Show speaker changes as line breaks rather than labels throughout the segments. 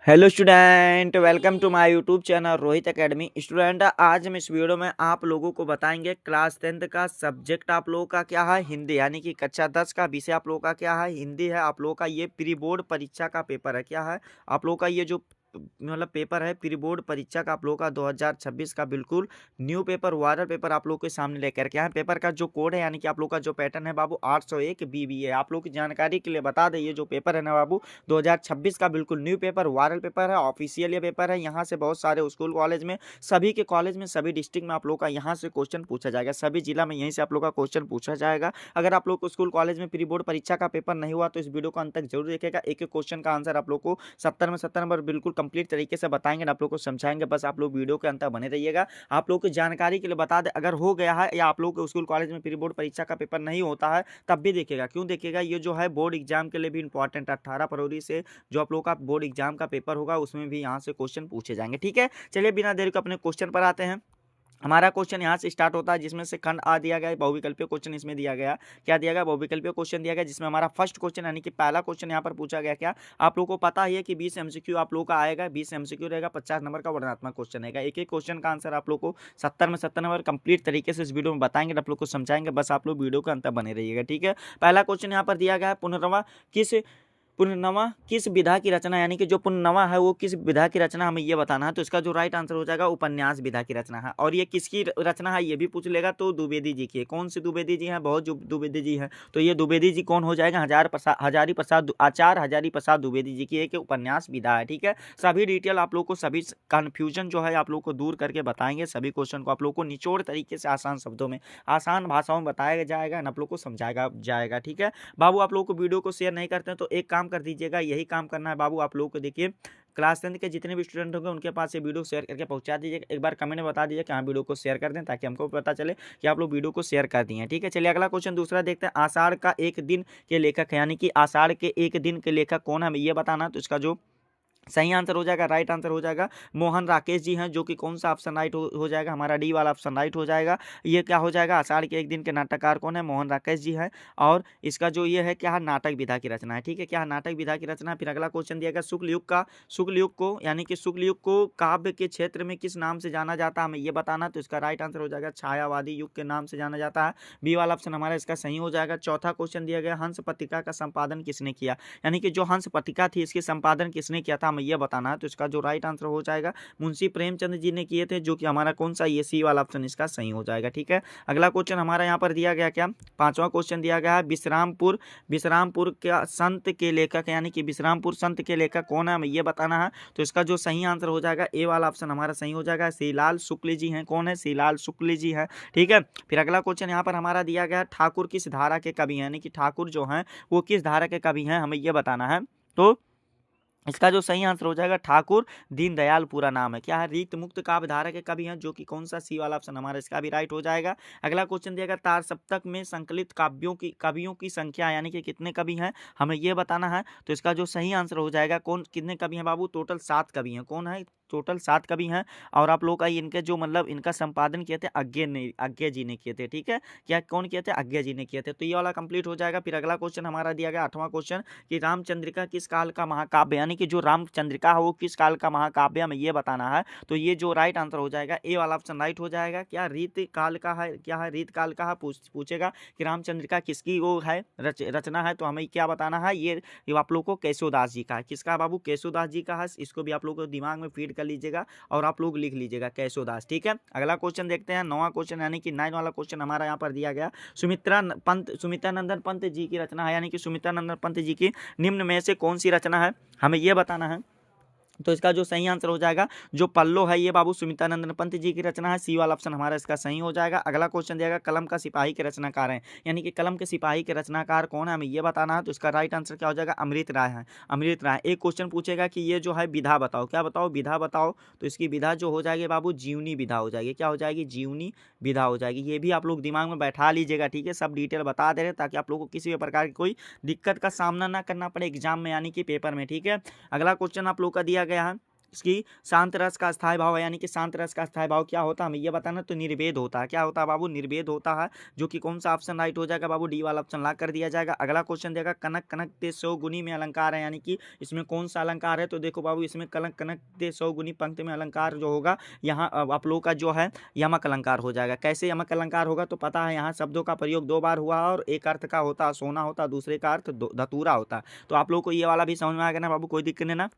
Hello student, welcome to my YouTube channel Rohit academy. Student, आज हम इस वीडियो में आप लोगों को बताएंगे क्लास 10th का सब्जेक्ट आप लोगों का क्या है, हिंदी, यानी कि कक्षा 10 का विषय आप लोगों का क्या है, हिंदी है। आप लोगों का ये प्री बोर्ड परीक्षा का पेपर है। क्या है आप लोगों का ये जो मतलब पेपर है प्री बोर्ड परीक्षा का आप लोगों का 2026 का बिल्कुल न्यू पेपर, वायरल पेपर आप लोगों के सामने लेकर के आए। पेपर का जो कोड है यानी कि आप लोग का जो पैटर्न है बाबू 801 बीबी है। आप लोग की जानकारी के लिए बता दें, ये जो पेपर है ना बाबू 2026 का बिल्कुल न्यू पेपर, वायरल पेपर है, ऑफिशियल ये पेपर है। यहाँ से बहुत सारे स्कूल कॉलेज में, सभी के कॉलेज में, सभी डिस्ट्रिक्ट में आप लोग का यहाँ से क्वेश्चन पूछा जाएगा। सभी जिला में यहीं से आप लोग का क्वेश्चन पूछा जाएगा। अगर आप लोग को स्कूल कॉलेज में प्री बोर्ड परीक्षा का पेपर नहीं हुआ तो इस वीडियो को अंत तक जरूर देखेगा। एक एक क्वेश्चन का आंसर आप लोग को 70 में 70 नंबर बिल्कुल कंप्लीट तरीके से बताएंगे, आप लोग को समझाएंगे। बस आप लोग वीडियो के अंत तक बने रहिएगा। आप लोग की जानकारी के लिए बता दें, अगर हो गया है या आप लोग के स्कूल कॉलेज में प्री बोर्ड परीक्षा का पेपर नहीं होता है तब भी देखिएगा। क्यों देखिएगा? ये जो है बोर्ड एग्जाम के लिए भी इंपॉर्टेंट 18 फरवरी से जो आप लोग का बोर्ड एग्जाम का पेपर होगा उसमें भी यहाँ से क्वेश्चन पूछे जाएंगे। ठीक है, चलिए बिना देरी को अपने क्वेश्चन पर आते हैं। हमारा क्वेश्चन यहाँ से स्टार्ट होता है जिसमें से खंड आ दिया गया है, बहुविकल्पीय क्वेश्चन इसमें दिया गया। क्या दिया गया? बहुविकल्पीय क्वेश्चन दिया गया, जिसमें हमारा फर्स्ट क्वेश्चन यानी कि पहला क्वेश्चन यहाँ पर पूछा गया। क्या आप लोगों को पता ही है कि 20 एमसीक्यू आप लोगों का आएगा, 20 एमसीक्यू रहेगा, 50 नंबर का वर्णनात्मक क्वेश्चन रहेगा। एक एक क्वेश्चन का आंसर आप लोग को 70 में 70 नंबर कंप्लीट तरीके से इस वीडियो में बताएंगे, आप लोग को समझाएंगे। बस आप लोग वीडियो के अंत तक बने रहिएगा। ठीक है, पहला क्वेश्चन यहाँ पर दिया गया है, पुनर्नवा किस विधा की रचना, यानी कि जो पुनर्नवा है वो किस विधा की रचना, हमें ये बताना है। तो इसका जो राइट आंसर हो जाएगा उपन्यास विधा की रचना है। और ये किसकी रचना है ये भी पूछ लेगा, तो द्विवेदी जी की है। कौन सी द्विवेदी जी हैं? बहुत जो द्विवेदी जी हैं, तो ये द्विवेदी जी कौन हो जाएगा? आचार्य हजारी प्रसाद द्विवेदी जी की एक उपन्यास विधा है। ठीक है, सभी डिटेल आप लोग को, सभी कन्फ्यूजन जो है आप लोग को दूर करके बताएंगे। सभी क्वेश्चन को आप लोग को निचोड़ तरीके से आसान शब्दों में, आसान भाषाओं में बताया जाएगा, आप लोग को समझाया जाएगा। ठीक है बाबू, आप लोग को वीडियो को शेयर नहीं करते हैं तो एक काम कर दीजिएगा, यही काम करना है बाबू। आप लोगों को देखिए, क्लास 10 के जितने भी स्टूडेंट होंगे उनके पास ये वीडियो शेयर करके पहुंचा दीजिएगा। एक बार कमेंट में बता दीजिए कि हाँ वीडियो को शेयर कर दें, ताकि हमको पता चले कि आप लोग वीडियो को शेयर कर दिए हैं। ठीक है, चलिए अगला क्वेश्चन दूसरा देखते हैं। आषाढ़ का एक दिन के लेखक है, यानी कि आषाढ़ के एक दिन के लेखक कौन है, हमें ये बताना। तो इसका जो सही आंसर हो जाएगा, राइट आंसर हो जाएगा मोहन राकेश जी हैं, जो कि कौन सा ऑप्शन राइट हो जाएगा? हमारा डी वाला ऑप्शन राइट हो जाएगा। ये क्या हो जाएगा? आषाढ़ के एक दिन के नाटककार कौन है? मोहन राकेश जी हैं। और इसका जो ये है क्या है? नाटक विधा की रचना है। ठीक है, क्या है? नाटक विधा की रचना। फिर अगला क्वेश्चन दिया गया, शुक्ल युग को, यानी कि शुक्ल युग को काव्य के क्षेत्र में किस नाम से जाना जाता है, हमें ये बताना। तो इसका राइट आंसर हो जाएगा छायावादी युग के नाम से जाना जाता है। बी वाला ऑप्शन हमारा इसका सही हो जाएगा। चौथा क्वेश्चन दिया गया, हंस पत्रिका का संपादन किसने किया, यानी कि जो हंस पत्रिका थी इसके संपादन किसने किया था, हमें यह बताना है। तो इसका जो राइट आंसर हो जाएगा मुंशी प्रेमचंद जी ने किए थे, जो कि हमारा कौन सा, ये सी वाला ऑप्शन इसका सही हो जाएगा। ठीक है, अगला क्वेश्चन हमारा यहाँ पर दिया गया, क्या पांचवा क्वेश्चन दिया गया है, विश्रामपुर का संत के लेखक, यानी कि विश्रामपुर संत के लेखक कौन है, हमें ये बताना है। तो इसका जो सही आंसर हो जाएगा ए वाला ऑप्शन हमारा सही हो जाएगा, श्रीलाल शुक्ल जी हैं। कौन है? श्रीलाल शुक्ल जी है। ठीक है, फिर अगला क्वेश्चन यहाँ पर हमारा दिया गया, ठाकुर किस धारा के कवि हैं, यानी कि ठाकुर जो हैं वो किस धारा के कवि हैं, हमें ये बताना है। तो इसका जो सही आंसर हो जाएगा ठाकुर दीनदयाल पूरा नाम है। क्या है? रीत मुक्त काव्य धारा के कवि हैं, जो कि कौन सा, सी वाला ऑप्शन हमारा इसका भी राइट हो जाएगा। अगला क्वेश्चन दिया गया, तार सप्तक में संकलित कवियों की संख्या, यानी कि कितने कवि हैं, हमें ये बताना है। तो इसका जो सही आंसर हो जाएगा, कौन कितने कवि हैं बाबू? टोटल 7 कवि हैं। कौन है? टोटल 7 कवि हैं। और आप लोग का इनके जो मतलब इनका संपादन किए थे अज्ञे जी ने किए थे। ठीक है, क्या कौन किए थे? अज्ञे जी ने किए थे। तो ये वाला कंप्लीट हो जाएगा। फिर अगला क्वेश्चन हमारा दिया गया, 8वां क्वेश्चन, कि रामचंद्रिका किस काल का महाकाव्य, यानी कि जो रामचंद्रिका है वो किस काल का महाकाव्य, हमें ये बताना है। तो ये जो राइट आंसर हो जाएगा ए वाला ऑप्शन राइट हो जाएगा। क्या रीत काल का है? क्या है? रीत काल का है। पूछेगा कि रामचंद्रिका किसकी वो है, रचना है, तो हमें क्या बताना है। ये आप लोग को केशवदास जी का है। किसका बाबू? केशवदास जी का है। इसको भी आप लोग को दिमाग में फीड कर लीजिएगा और आप लोग लिख लीजिएगा केशवदास। ठीक है, अगला क्वेश्चन देखते हैं, 9वां क्वेश्चन, यानी कि 9 वाला क्वेश्चन हमारा यहाँ पर दिया गया, सुमित्रानंदन पंत जी की रचना है, यानी कि सुमित्रानंदन पंत जी की निम्न में से कौन सी रचना है, हमें यह बताना है। तो इसका जो सही आंसर हो जाएगा, जो पल्लो है ये बाबू सुमित्रानंदन पंत जी की रचना है। सी वाला ऑप्शन हमारा इसका सही हो जाएगा। अगला क्वेश्चन दिया गया, कलम का सिपाही के रचनाकार हैं, यानी कि कलम के सिपाही के रचनाकार कौन है, हमें ये बताना है। तो इसका राइट आंसर क्या हो जाएगा? अमृत राय है। अमृत राय। एक क्वेश्चन पूछेगा कि ये जो है विधा बताओ, क्या बताओ? विधा बताओ। तो इसकी विधा जो हो जाएगी बाबू जीवनी विधा हो जाएगी। क्या हो जाएगी? जीवनी विधा हो जाएगी। ये भी आप लोग दिमाग में बैठा लीजिएगा। ठीक है, सब डिटेल बता दे रहे हैं ताकि आप लोग को किसी भी प्रकार की कोई दिक्कत का सामना ना करना पड़े एग्जाम में, यानी कि पेपर में। ठीक है, अगला क्वेश्चन आप लोग का दिया गया है, इसकी शांत रस का स्थायी भाव है, यानी कि शांत रस का स्थायी भाव क्या होता है हमें ये बताना। तो निर्वेद होता है। क्या होता है बाबू? निर्वेद होता है, जो कि कौन सा ऑप्शन राइट हो जाएगा बाबू? डी वाला ऑप्शन लॉक कर दिया जाएगा। अगला क्वेश्चन देगा कनक कनक ते 100 गुनी में अलंकार है, यानी कि इसमें कौन सा अलंकार है? तो देखो बाबू इसमें कनक कनक ते 100 गुनी पंक्ति में अलंकार जो होगा यहाँ आप लोगों का जो है यमक अलंकार हो जाएगा। कैसे यमक अलंकार होगा? तो पता है यहाँ शब्दों का प्रयोग 2 बार हुआ और एक अर्थ का होता है सोना होता है, दूसरे का अर्थ धतूरा होता है। तो आप लोग को ये वाला भी समझ में आ गया ना बाबू? कोई दिक्कत नहीं ना।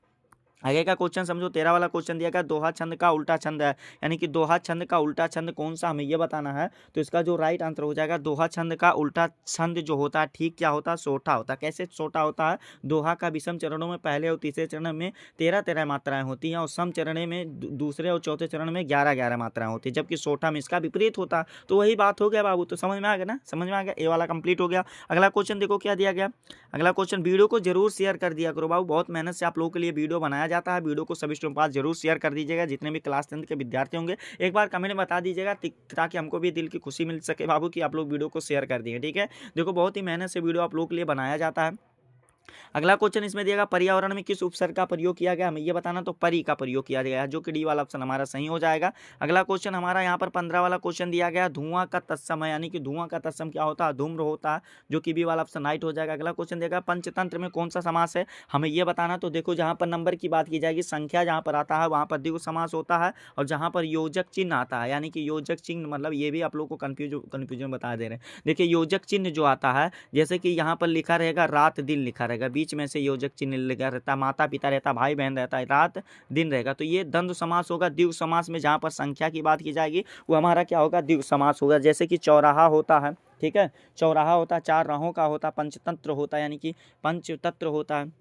आगे का क्वेश्चन समझो। 13 वाला क्वेश्चन दिया गया दोहा छंद का उल्टा छंद है, यानी कि दोहा छंद का उल्टा छंद कौन सा हमें ये बताना है। तो इसका जो राइट आंसर हो जाएगा दोहा छंद का उल्टा छंद जो होता है ठीक क्या होता है? सोठा होता है। कैसे सोठा होता है? दोहा का विषम चरणों में पहले और तीसरे चरण में 13-13 मात्राएं होती हैं और सम चरण में दूसरे और चौथे चरण में 11-11 मात्राएं होती है, जबकि सोठा में इसका विपरीत होता है। तो वही बात हो गया बाबू। तो समझ में आ गया ना? समझ में आ गया। ये वाला कंप्लीट हो गया। अगला क्वेश्चन देखो क्या दिया गया। अगला क्वेश्चन, वीडियो को जरूर शेयर कर दिया करो बाबू, बहुत मेहनत से आप लोगों के लिए वीडियो बनाया जाता है। वीडियो को सभी स्टूडेंट पास जरूर शेयर कर दीजिएगा, जितने भी क्लास 10 के विद्यार्थी होंगे एक बार कमेंट में बता दीजिएगा, ताकि हमको भी दिल की खुशी मिल सके बाबू कि आप लोग वीडियो को शेयर कर दिए। ठीक है, देखो बहुत ही मेहनत से वीडियो आप लोगों के लिए बनाया जाता है। अगला क्वेश्चन इसमें दिया गया पर्यावरण में किस उपसर्ग का प्रयोग किया गया हमें ये बताना। तो परी का प्रयोग किया गया है, जो कि डी वाला ऑप्शन हमारा सही हो जाएगा। अगला क्वेश्चन हमारा यहाँ पर 15 वाला क्वेश्चन दिया गया धुआं का तत्सम है, यानी कि धुआं का तत्सम क्या होता है? धूम्र होता है, जो कि बी वाला ऑप्शन राइट हो जाएगा। अगला क्वेश्चन देगा पंचतंत्र में कौन सा समास है हमें ये बताना। तो देखो जहाँ पर नंबर की बात की जाएगी, संख्या जहाँ पर आता है वहाँ पर द्विगु समास होता है, और जहाँ पर योजक चिन्ह आता है, यानी कि योजक चिन्ह मतलब ये भी आप लोग को कंफ्यूजन बता दे रहे हैं। देखिए योजक चिन्ह जो आता है, जैसे कि यहाँ पर लिखा रहेगा रात दिन लिखा रहेगा, बीच में से योजक चिन्ह लगा रहता है, माता पिता रहता है, भाई बहन रहता है, रात दिन रहेगा, तो ये द्वंद्व समास होगा। द्विगु समास में जहाँ पर संख्या की बात की जाएगी वो हमारा क्या होगा? द्विगु समास होगा। जैसे कि चौराहा होता है, ठीक है, चौराहा होता है, 4 राहों का होता है, पंचतंत्र होता है, यानी कि पंचतंत्र होता है।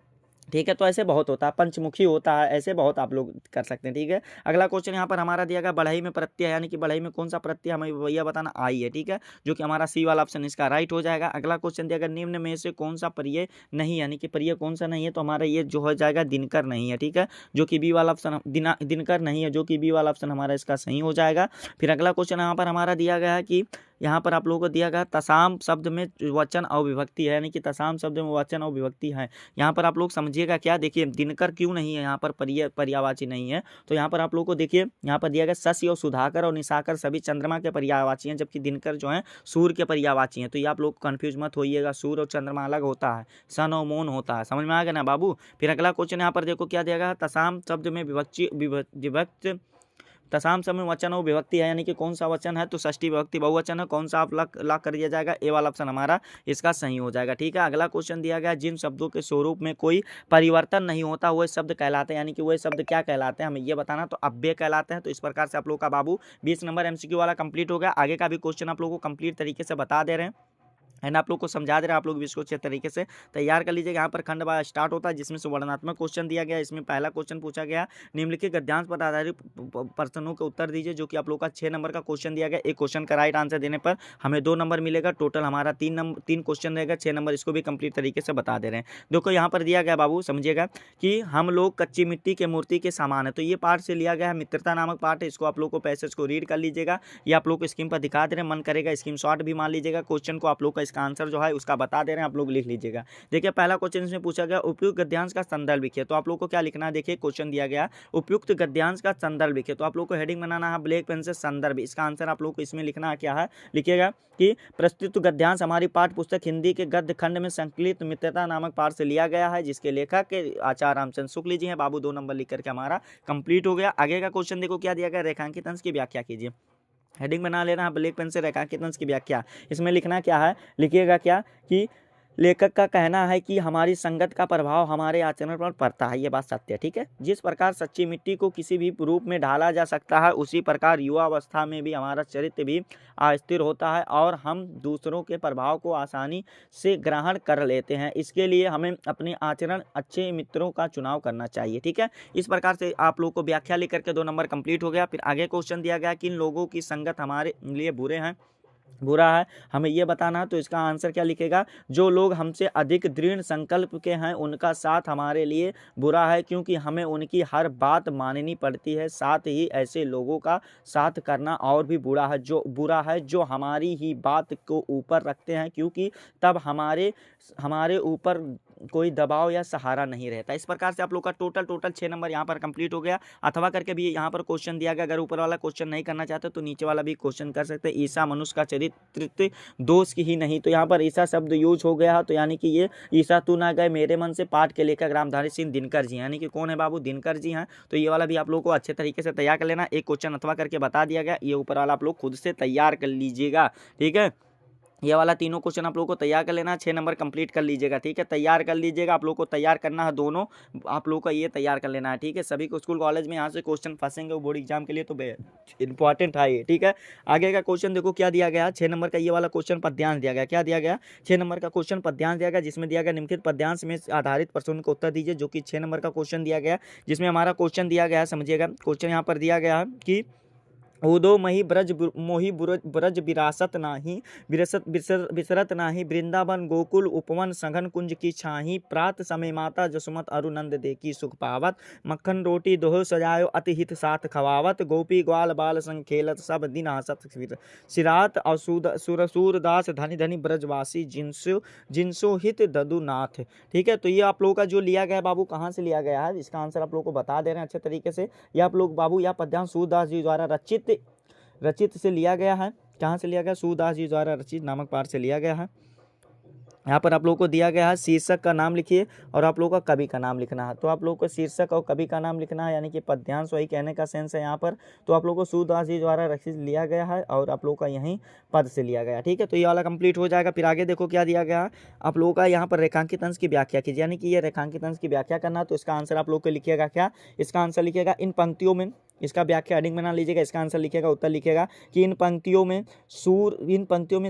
ठीक है, तो ऐसे बहुत होता है, पंचमुखी होता है, ऐसे बहुत आप लोग कर सकते हैं। ठीक है, अगला क्वेश्चन यहाँ पर हमारा दिया गया बढ़ई में प्रत्यय, यानी कि बढ़ई में कौन सा प्रत्यय हमें भैया बताना? आई है। ठीक है, जो कि हमारा सी वाला ऑप्शन इसका राइट हो जाएगा। अगला क्वेश्चन दिया गया निम्न में से कौन सा पर्याय नहीं, यानी कि पर्याय कौन सा नहीं है। तो हमारा ये जो हो जाएगा दिनकर नहीं है। ठीक है, जो कि बी वाला ऑप्शन दिनकर नहीं है, जो कि बी वाला ऑप्शन हमारा इसका सही हो जाएगा। फिर अगला क्वेश्चन यहाँ पर हमारा दिया गया है कि यहाँ पर आप लोगों को दिया गया तसाम शब्द में वचन और विभक्ति है, यानी कि तसाम शब्द में वचन और विभक्ति है। यहाँ पर आप लोग समझिएगा क्या, देखिए दिनकर क्यों नहीं है यहाँ पर, पर्यायवाची नहीं है। तो यहाँ पर आप लोग को देखिए यहाँ पर दिया गया शशि और सुधाकर और निशाकर सभी चंद्रमा के पर्यायवाची हैं, जबकि दिनकर जो है सूर्य के पर्यायवाची हैं। तो ये आप लोग कंफ्यूज मत होइएगा, सूर्य और चंद्रमा अलग होता है, सन और मून होता है। समझ में आ गया ना बाबू। फिर अगला क्वेश्चन यहाँ पर देखो क्या दिया गया, तसाम शब्द में विभक्त तसाम शब्द में वचन और विभक्ति है, यानी कि कौन सा वचन है? तो षष्ठी विभक्ति बहुवचन है। कौन सा आप लॉक कर दिया जाएगा? ए वाला ऑप्शन हमारा इसका सही हो जाएगा। ठीक है, अगला क्वेश्चन दिया गया जिन शब्दों के स्वरूप में कोई परिवर्तन नहीं होता वह शब्द कहलाते हैं, यानी कि वह शब्द क्या कहलाते हैं हमें ये बताना। तो अव्यय कहलाते हैं। तो इस प्रकार से आप लोग का बाबू 20 नंबर एमसीक्यू वाला कंप्लीट हो गया। आगे का भी क्वेश्चन आप लोगों को कंप्लीट तरीके से बता दे रहे हैं एंड आप लोग को समझा दे रहे हैं, आप लोग भी इसको अच्छे तरीके से तैयार कर लीजिएगा। यहाँ पर खंड स्टार्ट होता है, जिसमें से वर्णनात्मक क्वेश्चन दिया गया। इसमें पहला क्वेश्चन पूछा गया निम्नलिखित गद्यांश पर आधारित प्रश्नों के उत्तर दीजिए, जो कि आप लोग का 6 नंबर का क्वेश्चन दिया गया। एक क्वेश्चन का राइट आंसर देने पर हमें 2 नंबर मिलेगा। टोटल हमारा 3 क्वेश्चन रहेगा, 6 नंबर। इसको भी कंप्लीट तरीके से बता दे रहे हैं। देखो यहाँ पर दिया गया बाबू, समझिएगा कि हम लोग कच्ची मिट्टी के मूर्ति के समान है। तो ये पार्ट से लिया गया है, मित्रता नामक पार्ट है। इसको आप लोग को पैसेज को रीड कर लीजिएगा, ये आप लोग को स्क्रीन पर दिखा दे रहे हैं। मन करेगा स्क्रीन शॉट भी मान लीजिएगा। क्वेश्चन को आप लोग का इसका आंसर जो है उसका बता दे रहे हैं, आप लोग लिख लीजिएगा। देखिए पहला क्वेश्चन इसमें पूछा गया उपयुक्त गद्यांश का संदर्भ लिखिए। तो आप लोग को क्या लिखना है, देखिए क्वेश्चन दिया गया उपयुक्त गद्यांश का संदर्भ लिखिए। तो आप लोग को हेडिंग बनाना है ब्लैक पेन से संदर्भ। इसका आंसर आप लोग को इसमें लिखना है क्या है, लिखिएगा कि प्रस्तुत गद्यांश हमारी पाठ्य पुस्तक हिंदी के गद्य खंड में संकलित मित्रता नामक पाठ से लिया गया है, जिसके लेखक के आचार्य रामचंद्र शुक्ल जी हैं। बाबू 2 नंबर लिख करके हमारा कंप्लीट हो गया। आगे का क्वेश्चन देखो क्या दिया गया, रेखांकित अंश की व्याख्या कीजिए। हेडिंग बना लेना है ब्लैक पेन से, रेखांकित अंश की व्याख्या। इसमें लिखना क्या है, लिखिएगा क्या कि लेखक का कहना है कि हमारी संगत का प्रभाव हमारे आचरण पर पड़ता है। ये बात सत्य है। ठीक है, जिस प्रकार सच्ची मिट्टी को किसी भी रूप में ढाला जा सकता है, उसी प्रकार युवा अवस्था में भी हमारा चरित्र भी अस्थिर होता है और हम दूसरों के प्रभाव को आसानी से ग्रहण कर लेते हैं। इसके लिए हमें अपने आचरण अच्छे मित्रों का चुनाव करना चाहिए। ठीक है, इस प्रकार से आप लोग को व्याख्या लिख करके 2 नंबर कंप्लीट हो गया। फिर आगे क्वेश्चन दिया गया कि इन लोगों की संगत हमारे लिए बुरा है हमें ये बताना है। तो इसका आंसर क्या लिखेगा, जो लोग हमसे अधिक दृढ़ संकल्प के हैं उनका साथ हमारे लिए बुरा है, क्योंकि हमें उनकी हर बात माननी पड़ती है। साथ ही ऐसे लोगों का साथ करना और भी बुरा है जो हमारी ही बात को ऊपर रखते हैं, क्योंकि तब हमारे ऊपर कोई दबाव या सहारा नहीं रहता। इस प्रकार से आप लोग का टोटल 6 नंबर यहाँ पर कंप्लीट हो गया। अथवा करके भी यहाँ पर क्वेश्चन दिया गया, अगर ऊपर वाला क्वेश्चन नहीं करना चाहते तो नीचे वाला भी क्वेश्चन कर सकते हैं। ईसा मनुष्य का चरित्र दोष की ही नहीं, तो यहाँ पर ईसा शब्द यूज हो गया है, तो यानी कि ये ईसा तू ना गए मेरे मन से पाठ के लेकर रामधारी सिंह दिनकर जी, यानी कि कौन है बाबू, दिनकर जी हैं। तो ये वाला भी आप लोगों को अच्छे तरीके से तैयार कर लेना। एक क्वेश्चन अथवा करके बता दिया गया, ये ऊपर वाला आप लोग खुद से तैयार कर लीजिएगा, ठीक है। ये वाला तीनों क्वेश्चन आप लोगों को तैयार कर लेना, 6 नंबर कंप्लीट कर लीजिएगा, ठीक है। तैयार कर लीजिएगा, आप लोग को तैयार करना है, दोनों आप लोगों का ये तैयार कर लेना है, ठीक है। सभी को स्कूल कॉलेज में यहाँ से क्वेश्चन फंसेंगे वो बोर्ड एग्जाम के लिए, तो इंपॉर्टेंट है ये, ठीक है। आगे का क्वेश्चन देखो क्या दिया गया, 6 नंबर का ये वाला क्वेश्चन पद्यांश दिया गया। क्या दिया गया, 6 नंबर का क्वेश्चन पद्यांश दिया गया, जिसमें दिया गया निम्नलिखित पद्यांश में आधारित प्रश्न को उत्तर दीजिए, जो कि 6 नंबर का क्वेश्चन दिया गया। जिसमें हमारा क्वेश्चन दिया गया, समझिएगा क्वेश्चन यहाँ पर दिया गया है कि उदो मही ब्रज मोहि ब्रज विरासत नाही बिसरत नाही, वृंदावन गोकुल उपवन सघन कुंज की छाही, प्रात समय माता जसुमत अरुनंद देखी सुख पावत, मक्खन रोटी दोहो सजायो अति हित साथ खवावत, गोपी ग्वाल बाल संग खेलत सब दिन हसत सिरात और सूरदास धनी धनी ब्रजवासी जिनसो हित ददुनाथ, ठीक है। तो ये आप लोगों का जो लिया गया बाबू, कहाँ से लिया गया है, इसका आंसर आप लोगों को बता दे रहे हैं अच्छे तरीके से। ये आप लोग बाबू यह पद्यांश सूरदास जी द्वारा रचित से लिया गया है। कहाँ से लिया गया, सूरदास जी द्वारा रचित नामक पाठ से लिया गया है। यहाँ पर आप लोगों को दिया गया है शीर्षक का नाम लिखिए और आप लोगों का कवि का नाम लिखना है। तो आप लोगों को शीर्षक और कवि का नाम लिखना है, यानी कि पद्यांश वही कहने का सेंस है यहाँ पर। तो आप लोगों को सूरदास जी द्वारा रचित लिया गया है और आप लोगों का यहीं पद से लिया गया, ठीक है। तो ये वाला कंप्लीट हो जाएगा। फिर आगे देखो क्या दिया गया, आप लोगों का यहाँ पर रेखांकित अंश की व्याख्या कीजिए, यानी कि ये रेखांकित अंश की व्याख्या करना। तो इसका आंसर आप लोग को लिखिएगा क्या, इसका आंसर लिखिएगा इन पंक्तियों में, इसका व्याख्या हेडिंग बना लीजिएगा। इसका आंसर लिखिएगा, उत्तर लिखिएगा कि इन पंक्तियों में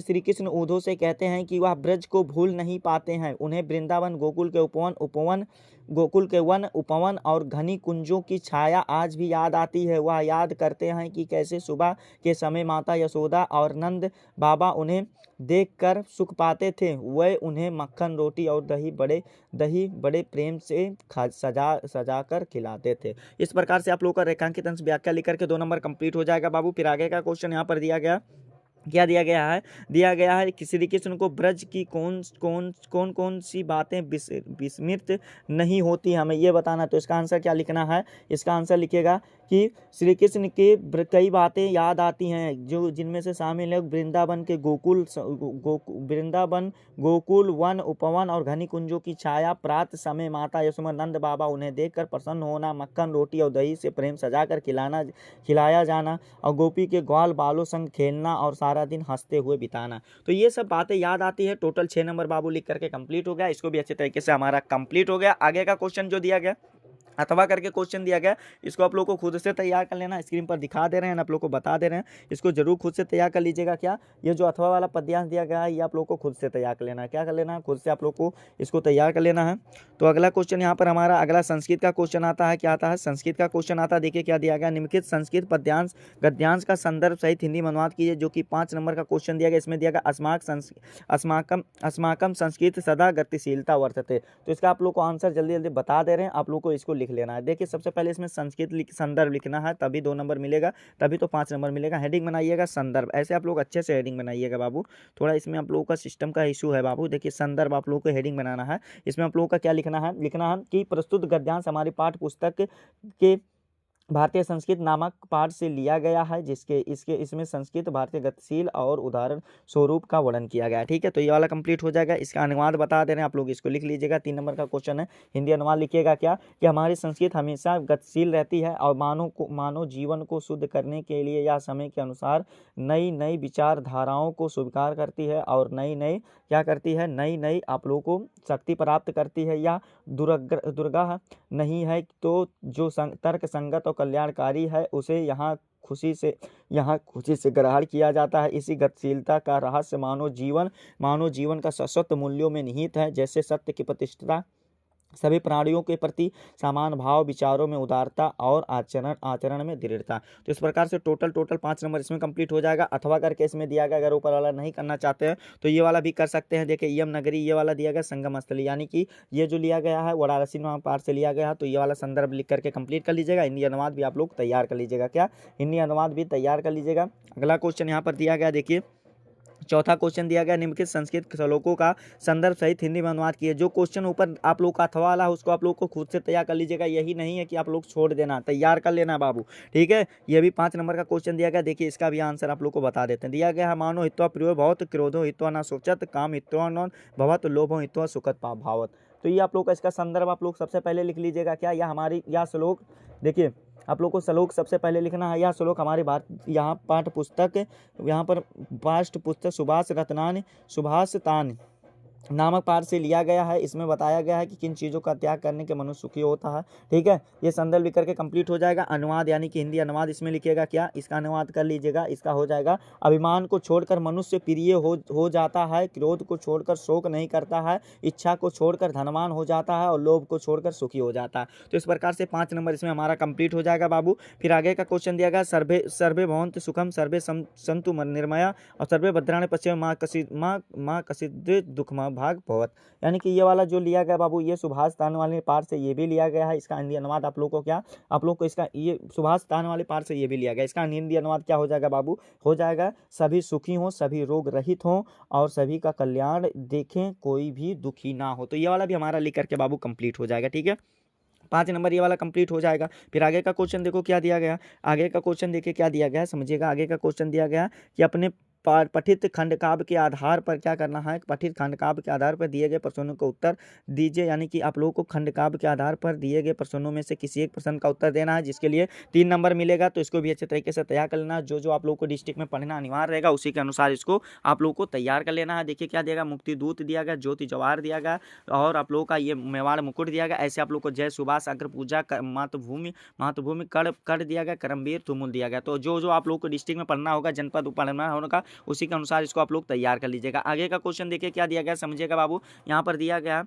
श्री कृष्ण उद्धव से कहते हैं कि वह ब्रज को भूल नहीं पाते हैं, उन्हें वृंदावन गोकुल के वन उपवन और घनी कुंजों की छाया आज भी याद आती है। वह याद करते हैं कि कैसे सुबह के समय माता यशोदा और नंद बाबा उन्हें देखकर सुख पाते थे, वह उन्हें मक्खन रोटी और दही बड़े प्रेम से सजा कर खिलाते थे। इस प्रकार से आप लोगों का रेखांकित अंश व्याख्या लिख करके 2 नंबर कंप्लीट हो जाएगा बाबू। फिर आगे का क्वेश्चन यहाँ पर दिया गया, क्या दिया गया है कि श्री कृष्ण को ब्रज की कौन सी बातें विस्मृत नहीं होती, हमें ये बताना। तो इसका आंसर क्या लिखना है, इसका आंसर लिखिएगा कि श्री कृष्ण के कई बातें याद आती हैं, जो जिनमें से शामिल है वृंदावन के गोकुल वन उपवन और घनी कुंजों की छाया, प्रात समय माता यशोदा नंद बाबा उन्हें देखकर प्रसन्न होना, मक्खन रोटी और दही से प्रेम सजाकर खिलाया जाना, और गोपी के ग्वाल बालों संग खेलना और सारा दिन हंसते हुए बिताना। तो ये सब बातें याद आती है। टोटल 6 नंबर बाबू लिख करके कंप्लीट हो गया, इसको भी अच्छे तरीके से हमारा कंप्लीट हो गया। आगे का क्वेश्चन जो दिया गया अथवा करके क्वेश्चन दिया गया, इसको आप लोग को खुद से तैयार कर लेना। स्क्रीन पर दिखा दे रहे हैं, आप लोग को बता दे रहे हैं, इसको जरूर खुद से तैयार कर लीजिएगा। क्या ये जो अथवा वाला पद्यांश दिया गया है, ये आप लोग को खुद से तैयार कर लेना है। क्या कर लेना है, खुद से आप लोग को इसको तैयार कर लेना है। तो अगला क्वेश्चन यहाँ पर हमारा अगला संस्कृत का क्वेश्चन आता है। क्या आता है, संस्कृत का क्वेश्चन आता है। देखिए क्या दिया गया, निम्नलिखित संस्कृत पद्यांश गद्यांश का संदर्भ सहित हिंदी में अनुवाद कीजिए, जो कि 5 नंबर का क्वेश्चन दिया गया। इसमें दिया गया अस्माकम संस्कृत सदा गतिशीलता वर्तते। तो इसका आप लोग को आंसर जल्दी जल्दी बता दे रहे हैं, आप लोग को इसको लिख लेना है। देखिए सबसे पहले इसमें संस्कृत संदर्भ लिखना है, तभी 2 नंबर मिलेगा, तभी तो 5 नंबर मिलेगा। हेडिंग बनाइएगा संदर्भ, ऐसे आप लोग अच्छे से हेडिंग बनाइएगा बाबू। थोड़ा इसमें आप लोगों का सिस्टम का इशू है बाबू। देखिए संदर्भ आप लोगों को हेडिंग बनाना है। इसमें आप लोगों का क्या लिखना है कि प्रस्तुत गद्यांश हमारी पाठ्य पुस्तक के भारतीय संस्कृत नामक पाठ से लिया गया है, इसमें संस्कृत भारतीय गतिशील और उदाहरण स्वरूप का वर्णन किया गया है, ठीक है। तो ये वाला कंप्लीट हो जाएगा। इसका अनुवाद बता दे रहे हैं, आप लोग इसको लिख लीजिएगा। 3 नंबर का क्वेश्चन है, हिंदी अनुवाद लिखिएगा क्या कि हमारी संस्कृत हमेशा गतिशील रहती है और मानव जीवन को शुद्ध करने के लिए या समय के अनुसार नई नई विचारधाराओं को स्वीकार करती है और नई क्या करती है, नई आप लोगों को शक्ति प्राप्त करती है या दुर्गा नहीं है, तो जो तर्क संगत और कल्याणकारी है उसे यहाँ खुशी से ग्रहण किया जाता है। इसी गतिशीलता का रहस्य मानव जीवन का शाश्वत मूल्यों में निहित है, जैसे सत्य की प्रतिष्ठा, सभी प्राणियों के प्रति समान भाव, विचारों में उदारता और आचरण में दृढ़ता। तो इस प्रकार से टोटल 5 नंबर इसमें कंप्लीट हो जाएगा। अथवा करके इसमें दिया गया, अगर ऊपर वाला नहीं करना चाहते हैं तो ये वाला भी कर सकते हैं। देखिए यम नगरी, ये वाला दिया गया संगम स्थली, यानी कि ये जो लिया गया है वाराणसी नामक पाठ से लिया गया है। तो ये वाला संदर्भ लिख करके कंप्लीट कर लीजिएगा। हिंदी अनुवाद भी आप लोग तैयार कर लीजिएगा। क्या हिंदी अनुवाद भी तैयार कर लीजिएगा। अगला क्वेश्चन यहाँ पर दिया गया, देखिए चौथा क्वेश्चन दिया गया, निम्नलिखित संस्कृत श्लोकों का संदर्भ सहित हिंदी में अनुवाद किए। जो क्वेश्चन ऊपर आप लोग का अथवा वाला है उसको आप लोग को खुद से तैयार कर लीजिएगा, यही नहीं है कि आप लोग छोड़ देना, तैयार कर लेना बाबू, ठीक है। ये भी 5 नंबर का क्वेश्चन दिया गया। देखिए इसका भी आंसर आप लोग को बता देते हैं। दिया गया है, मानो हित्वा प्रियो भवत, क्रोधो हित्वा न शोचत, काम हित्वा न भवत, लोभो हित्वा सुखद भावत। तो ये आप लोग का इसका संदर्भ आप लोग सबसे पहले लिख लीजिएगा। क्या यह हमारी यह श्लोक, देखिए आप लोग को श्लोक सबसे पहले लिखना है। यह श्लोक हमारी बात यहाँ पाठ्य पुस्तक, यहाँ पर पाठ्य पुस्तक सुभाष रत्नान सुभाष तान नामक पाठ से लिया गया है। इसमें बताया गया है कि किन चीज़ों का त्याग करने के मनुष्य सुखी होता है, ठीक है। ये संदर्भ लिख करके कंप्लीट हो जाएगा। अनुवाद यानी कि हिंदी अनुवाद इसमें लिखिएगा, क्या इसका अनुवाद कर लीजिएगा। इसका हो जाएगा, अभिमान को छोड़कर मनुष्य प्रिय हो जाता है, क्रोध को छोड़कर शोक नहीं करता है, इच्छा को छोड़कर धनवान हो जाता है और लोभ को छोड़कर सुखी हो जाता है। तो इस प्रकार से 5 नंबर इसमें हमारा कंप्लीट हो जाएगा बाबू। फिर आगे का क्वेश्चन दिया गया, सर्वे भवन्तु सुखम, सर्वे सन्तु निर्मया और सर्वे भद्राणि पश्येम माँ कसिद्ध दुःखम भाग भवत। यानी कि ये वाला जो लिया गया बाबू, ये सुभाष तान वाले पाठ से ये भी लिया गया है। इसका हिंदी अनुवाद आप लोग को क्या, आप लोग को इसका ये सुभाष तान वाले पाठ से ये भी लिया गया। इसका हिंदी अनुवाद क्या हो जाएगा बाबू, हो जाएगा सभी सुखी हों, सभी रोग रहित हों और सभी का कल्याण देखें, कोई भी दुखी ना हो। तो ये वाला भी हमारा लिख करके बाबू कंप्लीट हो जाएगा, ठीक है। 5 नंबर ये वाला कंप्लीट हो जाएगा। फिर आगे का क्वेश्चन देखो क्या दिया गया। आगे का क्वेश्चन देखिए क्या दिया गया है, समझिएगा। आगे का क्वेश्चन दिया गया कि अपने पठित खंड काव्य के आधार पर क्या करना है, पठित खंड काव्य के आधार पर दिए गए प्रश्नों का उत्तर दीजिए। यानी कि आप लोगों को खंड काव्य के आधार पर दिए गए प्रश्नों में से किसी एक प्रश्न का उत्तर देना है, जिसके लिए 3 नंबर मिलेगा। तो इसको भी अच्छे तरीके से तैयार कर लेना। जो आप लोग को डिस्ट्रिक्ट में पढ़ना अनिवार्य रहेगा उसी के अनुसार इसको आप लोग को तैयार कर लेना है। देखिए क्या दिया गया, मुक्ति दूत दिया गया, ज्योति जवाहर दिया गया और आप लोगों का ये मेवाड़ मुकुट दिया गया। ऐसे आप लोग को जय सुभाष, अग्र पूजा, मातृभूमि कर दिया गया, करमवीर तुमुल दिया गया। तो जो आप लोग को डिस्ट्रिक्ट में पढ़ना होगा, जनपद पढ़ना होगा, उसी के अनुसार इसको आप लोग तैयार कर लीजिएगा। आगे का क्वेश्चन देखिए क्या दिया गया, समझिएगा बाबू। यहाँ पर दिया गया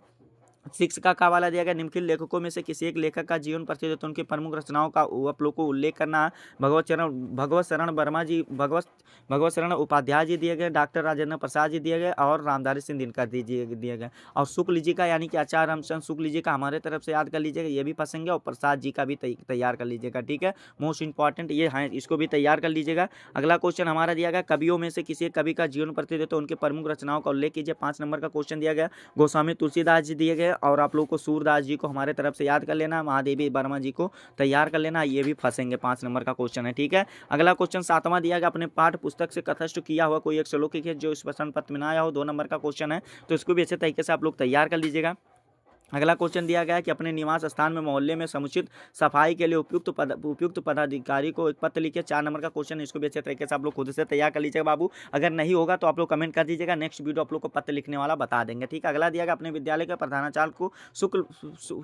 6 का वाला दिया गया, निम्नलिखित लेखकों में से किसी एक लेखक का जीवन प्रतिशत उनकी प्रमुख रचनाओं का आप लोग को उल्लेख करना है। भगवत शरण वर्मा जी, भगवत शरण उपाध्याय जी दिए गए, डॉक्टर राजेंद्र प्रसाद जी दिए गए और रामधारी सिंह दिनकर दिए गए। और शुक्ल जी का यानी कि आचार्य रामचंद्र शुक्ल जी का हमारे तरफ से याद कर लीजिएगा, ये भी फंसेंगे। और प्रसाद जी का भी तैयार कर लीजिएगा, ठीक है। मोस्ट इंपॉर्टेंट ये है, इसको भी तैयार कर लीजिएगा। अगला क्वेश्चन हमारा दिया गया, कवियों में से किसी एक कवि का जीवन प्रतिशत उनके प्रमुख रचनाओं का उल्लेख कीजिए। 5 नंबर का क्वेश्चन दिया गया, गोस्वामी तुलसीदास जी दिए गए और आप लोग को सूरदास जी को हमारे तरफ से याद कर लेना, महादेवी वर्मा जी को तैयार कर लेना, ये भी फंसेंगे। 5 नंबर का क्वेश्चन है, ठीक है। अगला क्वेश्चन 7वां दिया गया, अपने पाठ्य पुस्तक से कथस्थ किया हुआ कोई एक श्लोक है जो इस प्रश्न पत्र में ना आया हो। 2 नंबर का क्वेश्चन है, तो इसको भी अच्छे तरीके से आप लोग तैयार कर लीजिएगा। अगला क्वेश्चन दिया गया है कि अपने निवास स्थान में मोहल्ले में समुचित सफाई के लिए उपयुक्त पदाधिकारी को एक पत्र लिखिए। 4 नंबर का क्वेश्चन, इसको भी अच्छे तरीके से आप लोग खुद से तैयार कर लीजिएगा बाबू। अगर नहीं होगा तो आप लोग कमेंट कर दीजिएगा, नेक्स्ट वीडियो आप लोग को पत्र लिखने वाला बता देंगे, ठीक है। अगला दिया गया, अपने विद्यालय के प्रधानाचार्य को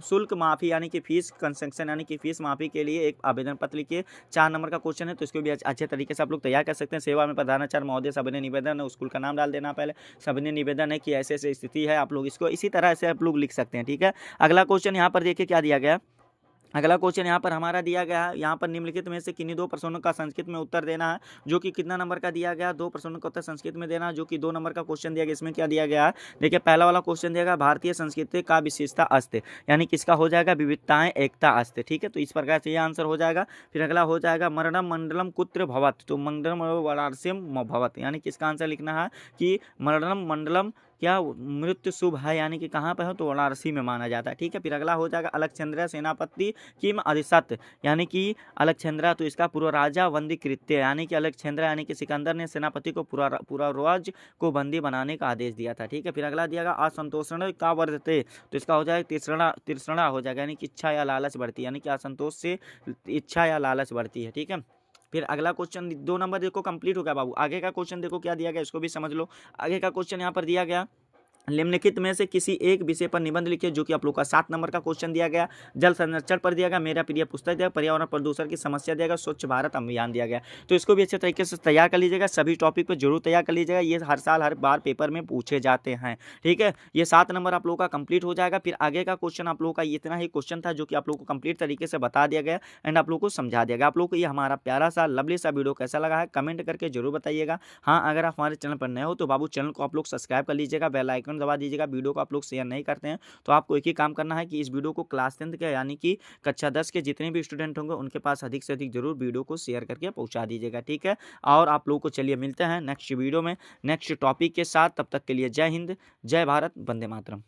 शुल्क माफी यानी कि फीस कंसेक्शन यानी कि फीस माफी के लिए एक आवेदन पत्र लिखिए। 4 नंबर का क्वेश्चन है, तो इसको भी अच्छे तरीके से आप लोग तैयार कर सकते हैं। सेवा में प्रधानाचार्य महोदय सबने निवेदन है, स्कूल का नाम डाल देना पहले, सबने निवेदन है कि ऐसे ऐसे स्थिति है, आप लोग इसको इसी तरह से आप लोग लिख सकते हैं, ठीक है। अगला क्वेश्चन यहाँ पर देखिए क्या दिया गया। अगला क्वेश्चन यहाँ पर हमारा दिया गया है, यहाँ पर निम्नलिखित में से किन्हीं 2 प्रश्नों का संस्कृत में उत्तर देना है, जो कि कितना नंबर का दिया गया, 2 प्रश्नों का उत्तर संस्कृत में देना, जो कि 2 नंबर का क्वेश्चन दिया गया। इसमें क्या दिया गया है, देखिए पहला वाला क्वेश्चन दिया गया, भारतीय संस्कृति का विशेषता अस्ति, यानी किसका हो जाएगा, विविधताएं एकता अस्ति, ठीक है। तो इस प्रकार से यह आंसर हो जाएगा। फिर अगला हो जाएगा, मरणम मंडलम कुत्र भवत, तो मंडलम वाराणसीम भवत, यानी किसका आंसर लिखना है कि मरणम मंडलम क्या मृत्यु शुभ है, यानी कि कहाँ पर हो, तो वाराणसी में माना जाता है, ठीक है। फिर अगला हो जाएगा, अलक्षेंद्र सेनापति किम अधिसत, यानी कि अलक्षेंद्र तो इसका पूर्व राजा बंदी कृत्य, यानी कि अलक्षेंद्र यानी कि सिकंदर ने सेनापति को पूरा राज को बंदी बनाने का आदेश दिया था, ठीक है। फिर अगला दिया गया, असंतोषण का वर्धते, तो इसका हो जाएगा तीसरा हो जाएगा, यानी कि इच्छा या लालच बढ़ती है, यानी कि असंतोष से इच्छा या लालच बढ़ती है, ठीक है। फिर अगला क्वेश्चन 2 नंबर देखो कंप्लीट हो गया बाबू। आगे का क्वेश्चन देखो क्या दिया गया, इसको भी समझ लो। आगे का क्वेश्चन यहाँ पर दिया गया, निम्नलिखित में से किसी एक विषय पर निबंध लिखिए, जो कि आप लोग का 7 नंबर का क्वेश्चन दिया गया। जल संरक्षण पर दिया गया, मेरा प्रिय पुस्तक दिया, पर्यावरण प्रदूषण की समस्या दिया गया, स्वच्छ भारत अभियान दिया गया। तो इसको भी अच्छे तरीके से तैयार कर लीजिएगा, सभी टॉपिक पर जरूर तैयार कर लीजिएगा, ये हर साल हर बार पेपर में पूछे जाते हैं, ठीक है। ये 7 नंबर आप लोग का कंप्लीट हो जाएगा। फिर आगे का क्वेश्चन आप लोग का इतना ही क्वेश्चन था, जो कि आप लोग को कंप्लीट तरीके से बता दिया गया एंड आप लोग को समझा दिया गया। आप लोग को ये हमारा प्यारा सा लवली सा वीडियो कैसा लगा है, कमेंट करके जरूर बताइएगा। हाँ, अगर आप हमारे चैनल पर नए हो तो बाबू चैनल को आप लोग सब्सक्राइब कर लीजिएगा, बेल आइकन बटन दबा दीजिएगा। वीडियो को आप लोग शेयर नहीं करते हैं तो आपको एक ही काम करना है कि इस वीडियो को क्लास 10th के यानी कि कक्षा 10 के जितने भी स्टूडेंट होंगे उनके पास अधिक से अधिक जरूर वीडियो को शेयर करके पहुंचा दीजिएगा, ठीक है। और आप लोगों को चलिए मिलते हैं नेक्स्ट वीडियो में नेक्स्ट टॉपिक के साथ। तब तक के लिए जय हिंद, जय भारत, वंदे मातरम।